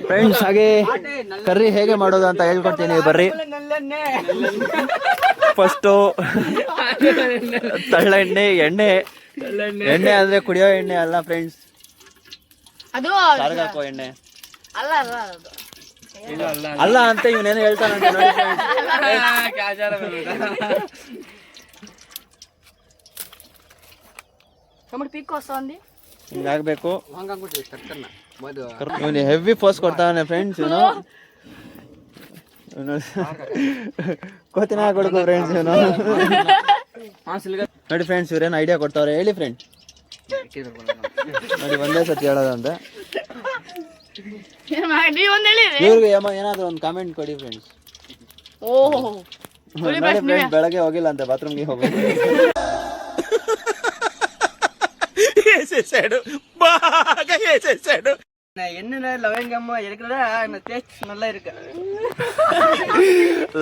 Friends ಹಾಗೆ curry ಹೇಗೆ ಮಾಡೋದು ಅಂತ ಹೇಳ್ಕೊಡ್ತೀನಿ ಬರ್ರಿ. ಫಸ್ಟು ತಳ್ಳೆಣ್ಣೆ ಎಣ್ಣೆ ಅಂದ್ರೆ ಕುಡಿಯೋ ಎಣ್ಣೆ ಅಲ್ಲ ಫ್ರೆಂಡ್ಸ್, ಸಾರಿಗೆ ಹಾಕೋ ಎಣ್ಣೆ ಅಲ್ಲ ಅಂತ ಇವನೇನು ಹೇಳ್ತಾನಂತೆ ನೋಡಿ ಹಿಂಗಾಗ್ಬೇಕು. ಇವನು ಹೆವಿ ಫೋರ್ಸ್ ಕೊಡ್ತಾನೆ ಫ್ರೆಂಡ್ಸ್, ಇವನು ಕೋತಿನ ಕೊಡ್ಕೋ ಫ್ರೆಂಡ್ಸ್ ಇವನು. ನೋಡಿ ಫ್ರೆಂಡ್ಸ್ ಇವ್ರೇನು ಐಡಿಯಾ ಕೊಡ್ತಾವ್ರೆ ಹೇಳಿ ಫ್ರೆಂಡ್. ನೋಡಿ ಒಂದೇ ಸತಿ ಹೇಳೋದಂತೆ. ಇವ್ರಿಗೆ ಏನಾದ್ರು ಒಂದು ಕಾಮೆಂಟ್ ಕೊಡಿ ಫ್ರೆಂಡ್ಸ್. ಬೆಳಗ್ಗೆ ಹೋಗಿಲ್ಲ ಅಂತೆ ಬಾತ್ರೂಮ್ಗೆ ಹೋಗೋದು.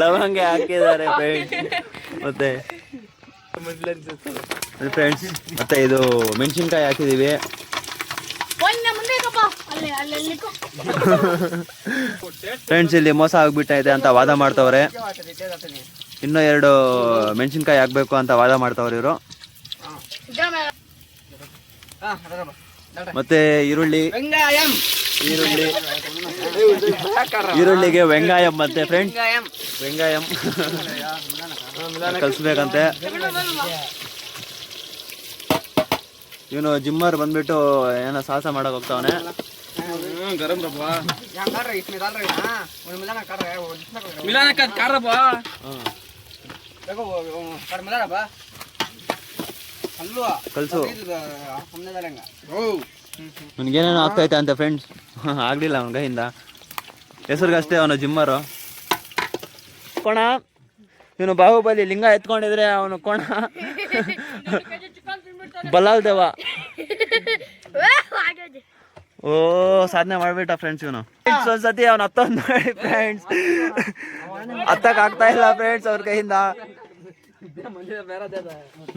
ಲವಂಗ ಹಾಕಿದ್ದಾರೆ ಮತ್ತೆ ಫ್ರೆಂಡ್ಸ್, ಮತ್ತೆ ಇದು ಮೆಣಸಿನ್ಕಾಯಿ ಹಾಕಿದೀವಿ. ಫ್ರೆಂಡ್ಸ್ ಇಲ್ಲಿ ಮೋಸ ಆಗ್ಬಿಟ್ಟೈತೆ ಅಂತ ವಾದ ಮಾಡ್ತವ್ರೆ. ಇನ್ನೂ 2 ಮೆಣಸಿನ್ಕಾಯಿ ಹಾಕ್ಬೇಕು ಅಂತ ವಾದ ಮಾಡ್ತವ್ರೆ ಇವರು. ಮತ್ತೆ ಈರುಳ್ಳಿಗೆ ವೆಂಗಾಯಂ ಮತ್ತೆ ಫ್ರೆಂಡ್ಸ್, ವೆಂಗಾಯಂ ಕಲ್ಸ್ಬೇಕಂತೆ. ಇವನು ಜಿಮ್ಮರ್ ಬಂದ್ಬಿಟ್ಟು ಏನೋ ಸಾಹಸ ಮಾಡಕ್ ಹೋಗ್ತಾವನೆ. ಕಲ್ಸು ನನ್ಗೇನೇನೋ ಆಗ್ತೈತೆ ಅಂತ ಫ್ರೆಂಡ್ಸ್. ಆಗ್ಲಿಲ್ಲ ಅವನ ಕೈಯಿಂದ, ಹೆಸರಿಗಷ್ಟೇ ಅವನು ಜಿಮ್ಮರು. ಕೋಣ ಇವನು ಬಾಹುಬಲಿ ಲಿಂಗ ಎತ್ಕೊಂಡಿದ್ರೆ ಅವನು ಕೋಣ ಬಲಾಲ್ ದೇವ. ಓ ಸಾಧನೆ ಮಾಡ್ಬಿಟ್ಟ ಫ್ರೆಂಡ್ಸ್ ಇವನು. ಒಂದ್ಸತಿ ಅವನು ಹತ್ತೊಂದು ನೋಡಿ ಫ್ರೆಂಡ್ಸ್, ಹತ್ತಕ್ ಆಗ್ತಾ ಇಲ್ಲ ಫ್ರೆಂಡ್ಸ್ ಅವ್ರ ಕೈಯಿಂದ.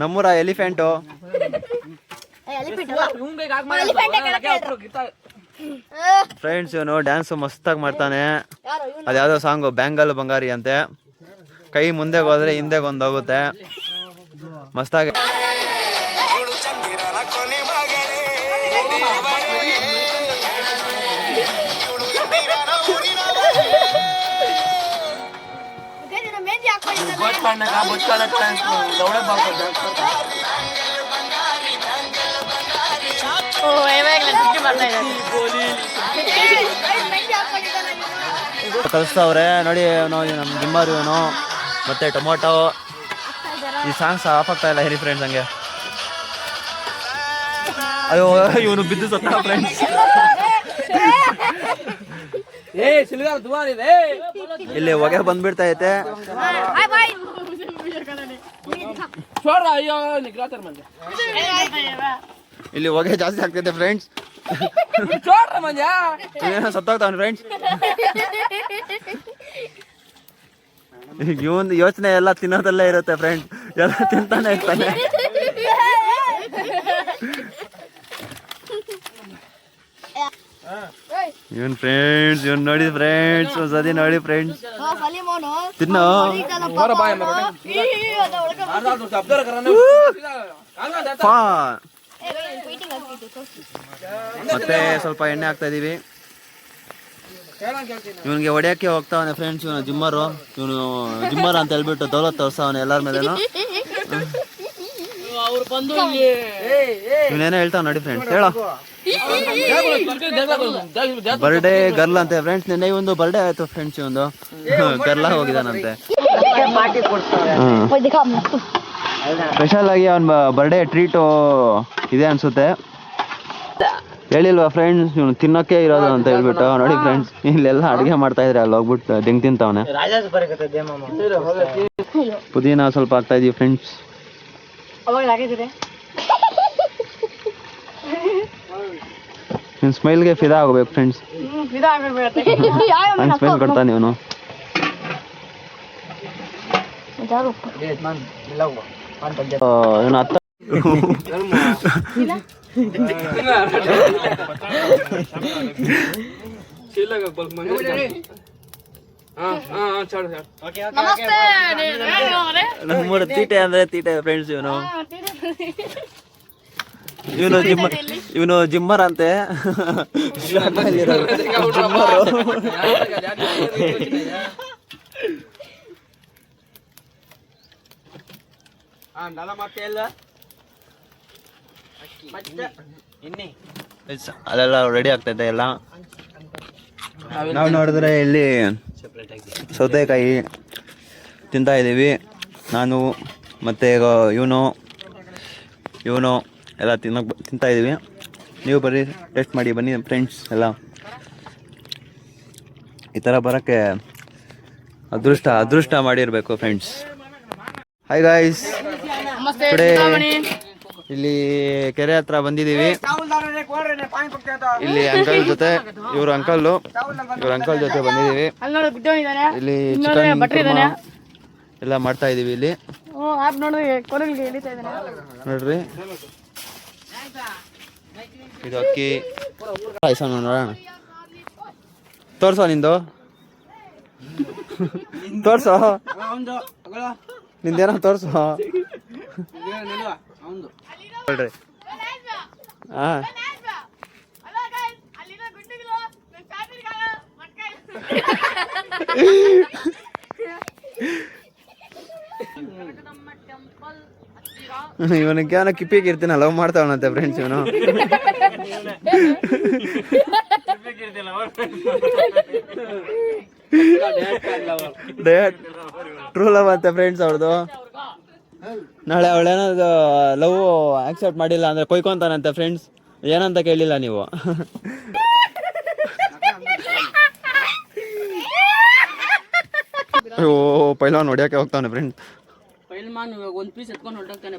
ನಮ್ಮೂರ ಎಲಿಫೆಂಟು ಫ್ರೆಂಡ್ಸ್. ಇವನು ಡ್ಯಾನ್ಸ್ ಮಸ್ತಾಗಿ ಮಾಡ್ತಾನೆ. ಅದ್ಯಾವುದೋ ಸಾಂಗು ಬ್ಯಾಂಗಲ್ ಬಂಗಾರಿ ಅಂತೆ. ಕೈ ಮುಂದೆ ಹೋದ್ರೆ ಹಿಂದೆ ಹೋಗುತ್ತೆ ಮಸ್ತಾಗಿ. ಕಲಿಸ್ತವ್ರೆ ನೋಡಿ ನಮ್ಮ ಜಿಮ್ಮರ್ ಇವನು. ಮತ್ತೆ ಟೊಮೊಟೊ. ಈ ಸಾಂಗ್ಸ್ ಆಫ್ ಆಗ್ತಾ ಇಲ್ಲ ಹೇಳಿ ಫ್ರೆಂಡ್ಸ್ ಹಂಗೆ. ಅಯ್ಯೋ ಇವನು ಬಿದ್ದು ಸತ್ತ ಫ್ರೆಂಡ್ಸ್. ಇಲ್ಲಿ ಹೊಗೆ ಬಂದ್ಬಿಡ್ತಾ ಐತೆ. ಇಲ್ಲಿ ಹೊಗೆ ಜಾಸ್ತಿ ಆಗ್ತೈತೆ ಫ್ರೆಂಡ್ಸ್. ಸತ್ತೋಗ್ತಾವನ್ ಫ್ರೆಂಡ್ಸ್. ಇವನ್ ಯೋಚನೆ ಎಲ್ಲ ತಿನ್ನೋದಲ್ಲೇ ಇರುತ್ತೆ ಫ್ರೆಂಡ್ಸ್, ಎಲ್ಲ ತಿಂತಾನೆ ಇರ್ತಾನೆ. ಇವನ್ ಫ್ರೆಂಡ್ಸ್, ಇವನ್ ನೋಡಿ ಫ್ರೆಂಡ್ಸ್, ಸದಿ ನೋಡಿ ಫ್ರೆಂಡ್ಸ್, ತಿನ್ನೋ. ಮತ್ತೆ ಸ್ವಲ್ಪ ಎಣ್ಣೆ ಹಾಕ್ತಾ ಇದೀವಿ. ಇವನಿಗೆ ಹೊಡೆಯಕ್ಕೆ ಹೋಗ್ತಾವನೆ ಫ್ರೆಂಡ್ಸ್. ಇವನು ಜಿಮ್ಮರು, ಇವನು ಜಿಮ್ಮರ್ ಅಂತ ಹೇಳ್ಬಿಟ್ಟು ದೌಲತ್ ತೋರ್ಸ್ತಾವನೆ ಎಲ್ಲಾರ ಮೇಲೇನು. ಇವನೇನೋ ಹೇಳ್ತಾವ ನೋಡಿ ಫ್ರೆಂಡ್ಸ್. ಹೇಳೋ ಬರ್ಡೇ ಗರ್ಲ್ ಅಂತೆ ಫ್ರೆಂಡ್ಸ್. ನಿನ್ನೆ ಒಂದು ಬರ್ಡೇ ಆಯ್ತು ಫ್ರೆಂಡ್ಸ್. ಒಂದು ಗರ್ಲ ಹೋಗಿದಾನಂತೆ. ಸ್ಪೆಷಲ್ ಆಗಿ ಅವನ ಬರ್ಡೇ ಟ್ರೀಟು ಇದೆ ಅನ್ಸುತ್ತೆ. ಹೇಳಿಲ್ವಾ ಫ್ರೆಂಡ್ಸ್, ಇವನು ತಿನ್ನೋಕೆ ಇರೋದು ಅಂತ ಹೇಳ್ಬಿಟ್ಟು. ನೋಡಿ ಫ್ರೆಂಡ್ಸ್, ಇಲ್ಲೆಲ್ಲ ಅಡುಗೆ ಮಾಡ್ತಾ ಇದ್ರೆ ಅಲ್ಲಿ ಹೋಗ್ಬಿಟ್ಟು ದಿಂಗ್ ತಿಂತಾವನೆ. ಪುದೀನ ಸ್ವಲ್ಪ ಹಾಕ್ತಾ ಇದೀವಿ ಫ್ರೆಂಡ್ಸ್. ನಿನ್ ಸ್ಮೈಲ್ಗೆ ಫಿದಾ ಆಗಬೇಕು ಫ್ರೆಂಡ್ಸ್. ನನ್ ಸ್ಮೈಲ್ ಕೊಡ್ತಾನೆ ಇವನು. ಇವನು ಹತ್ತ ನಮ್ಮೂರ ತೀಟೆ ಅಂದ್ರೆ ತೀಟೆ ಫ್ರೆಂಡ್ಸ್. ಇವನು ಜಿಮ್ಮರ್ ಅಂತೆ. ಅಲ್ಲೆಲ್ಲ ರೆಡಿ ಆಗ್ತೈತೆ ಎಲ್ಲ. ನಾವು ನೋಡಿದ್ರೆ ಇಲ್ಲಿ ಸೌತೆಕಾಯಿ ತಿಂತಾ ಇದ್ದೀವಿ. ನಾನು ಮತ್ತೆ ಇವನು ಎಲ್ಲ ತಿಂತಾ ಇದ್ದೀವಿ. ನೀವು ಬರ್ರಿ ಟೇಸ್ಟ್ ಮಾಡಿ ಬನ್ನಿ ಫ್ರೆಂಡ್ಸ್. ಎಲ್ಲ ಈ ಥರ ಬರೋಕ್ಕೆ ಅದೃಷ್ಟ ಮಾಡಿರಬೇಕು ಫ್ರೆಂಡ್ಸ್. ಹಾಯ್ ಗಾಯ್ಸ್, ಇಲ್ಲಿ ಕೆರೆ ಹತ್ರ ಬಂದಿದ್ದೀವಿ. ಇಲ್ಲಿ ಅಂಕಲ್ ಜೊತೆ ಇವ್ರ ಅಂಕಲ್ ಜೊತೆ ಬಂದಿದ್ದೀವಿ. ಇಲ್ಲಿ ಚಿಕನ್ ಎಲ್ಲ ಮಾಡ್ತಾ ಇದೀವಿ. ಇಲ್ಲಿ ನೋಡ್ರಿ, ಇದು ಅಕ್ಕಿ ಪಾಯಸ. ನೋಡೋಣ, ತೋರ್ಸೋ ನಿಂದು, ತೋರ್ಸೋ ನಿಂದೇನೋ ತೋರ್ಸೋ. ನೋಡ್ರಿ, ಹಾ ಇವನಿಗೆ ಏನೋ ಕಿಪ್ಪಿಗೆ ಇರ್ತೀನ ಲವ್ ಮಾಡ್ತಾವನಂತೆ ಫ್ರೆಂಡ್ಸ್. ಇವನು ಟ್ರೂ ಲವ್ ಅಂತ ಫ್ರೆಂಡ್ಸ್ ಅವ್ರದ್ದು. ನಾಳೆ ಅವಳೇನಾದ್ರು ಲವ್ ಆಕ್ಸೆಪ್ಟ್ ಮಾಡಿಲ್ಲ ಅಂದ್ರೆ ಕೊಯ್ಕೊಂತಾನಂತೆ ಫ್ರೆಂಡ್ಸ್. ಏನಂತ ಕೇಳಿಲ್ಲ ನೀವು. ಓ ಪೈಲ್ವಾನ್ ಹೊಡಿಯೋಕೆ ಹೋಗ್ತಾವನೆ ಫ್ರೆಂಡ್ಸ್. ಪೈಲ್ವಾನ್ ಒಂದು ಪೀಸ್ ಎತ್ಕೊಂಡು ಹೊರಟೋಗ್ತಾನೆ.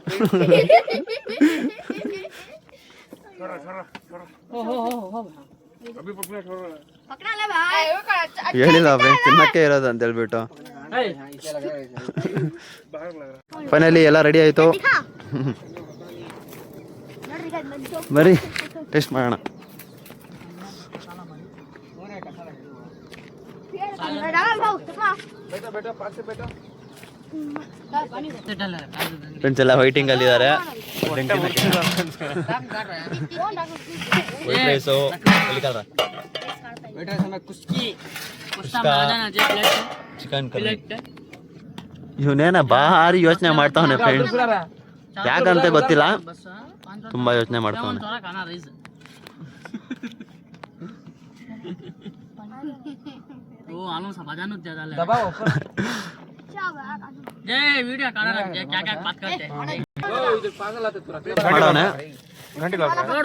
ಹೇಳಿಲ್ಲ ಫ್ರೆಂಡ್ಸ್, ತಿನ್ನಕ್ಕೆ ಇರೋದು ಅಂತ ಹೇಳ್ಬಿಟ್ಟು. ಫೈನಲಿ ಎಲ್ಲ ರೆಡಿ ಆಯ್ತು. ಬರೀ ಟೇಸ್ಟ್ ಮಾಡೋಣ. ಫ್ರೆಂಡ್ಸ್ ಎಲ್ಲ ವೈಟಿಂಗ್ ಅಲ್ಲಿ ಇದ್ದಾರೆ. ಚಿಕನ್ ಇವನೇನ ಭಾರಿ ಯೋಚನೆ ಮಾಡ್ತಾವನೆ ಫ್ರೆಂಡ್ಸ್. ಯಾಕಂತ ಗೊತ್ತಿಲ್ಲ, ತುಂಬಾ ಯೋಚನೆ ಮಾಡ್ತಾವನೆ. ಮಾಡೋಣ,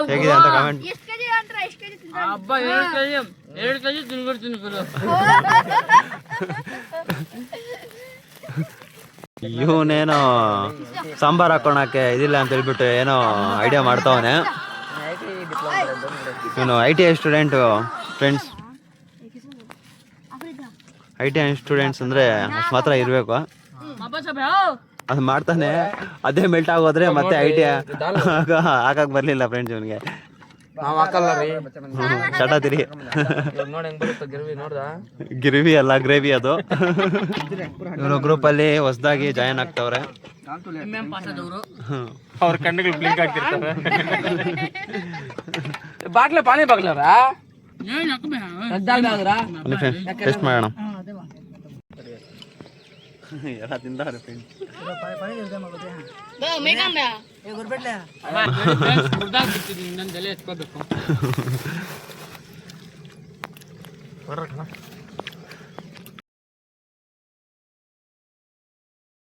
ಹೇಗಿದೆ ಅಂತ ಕಮೆಂಟ್. ಇವನೇನೋ ಸಾಂಬಾರ್ ಹಾಕೋಣಕ್ಕೆ ಇದಿಲ್ಲ ಅಂತ ಹೇಳ್ಬಿಟ್ಟು ಏನೋ ಐಡಿಯಾ ಮಾಡ್ತಾವನೆ. ಇವನು ITI student friends. ITI students ಅಂದ್ರೆ ಅಷ್ಟು ಮಾತ್ರ ಇರಬೇಕು. ಅದು ಮಾಡ್ತಾನೆ, ಅದೇ ಮೆಲ್ಟ್ ಆಗೋದ್ರೆ ಮತ್ತೆ ITI ಹಾಕಕ್ ಬರ್ಲಿಲ್ಲ ಫ್ರೆಂಡ್ಸ್ ಇವನಿಗೆ. ಚಟಾತಿರಿ ಗಿರ್ವಿ ಅಲ್ಲ ಗ್ರೇವಿ ಅದು. ಇವರು ಗ್ರೂಪ್ ಅಲ್ಲಿ ಹೊಸದಾಗಿ ಜಾಯಿನ್ ಆಗ್ತವ್ರೆ. ಅವ್ರ ಕಣ್ಣುಗಳು ಬ್ಲಿಂಕ್ ಆಗ್ತಿರ್ತಾರೆ. ಬಾಗ್ಲ ಪಾನಿ ಬಾಗ್ಲಾರ ಟೆಸ್ಟ್ ಮಾಡೋಣ. ಎಲ್ಲ ತಿಂದಾರೆ ಫ್ರೆಂಡ್ಸ್.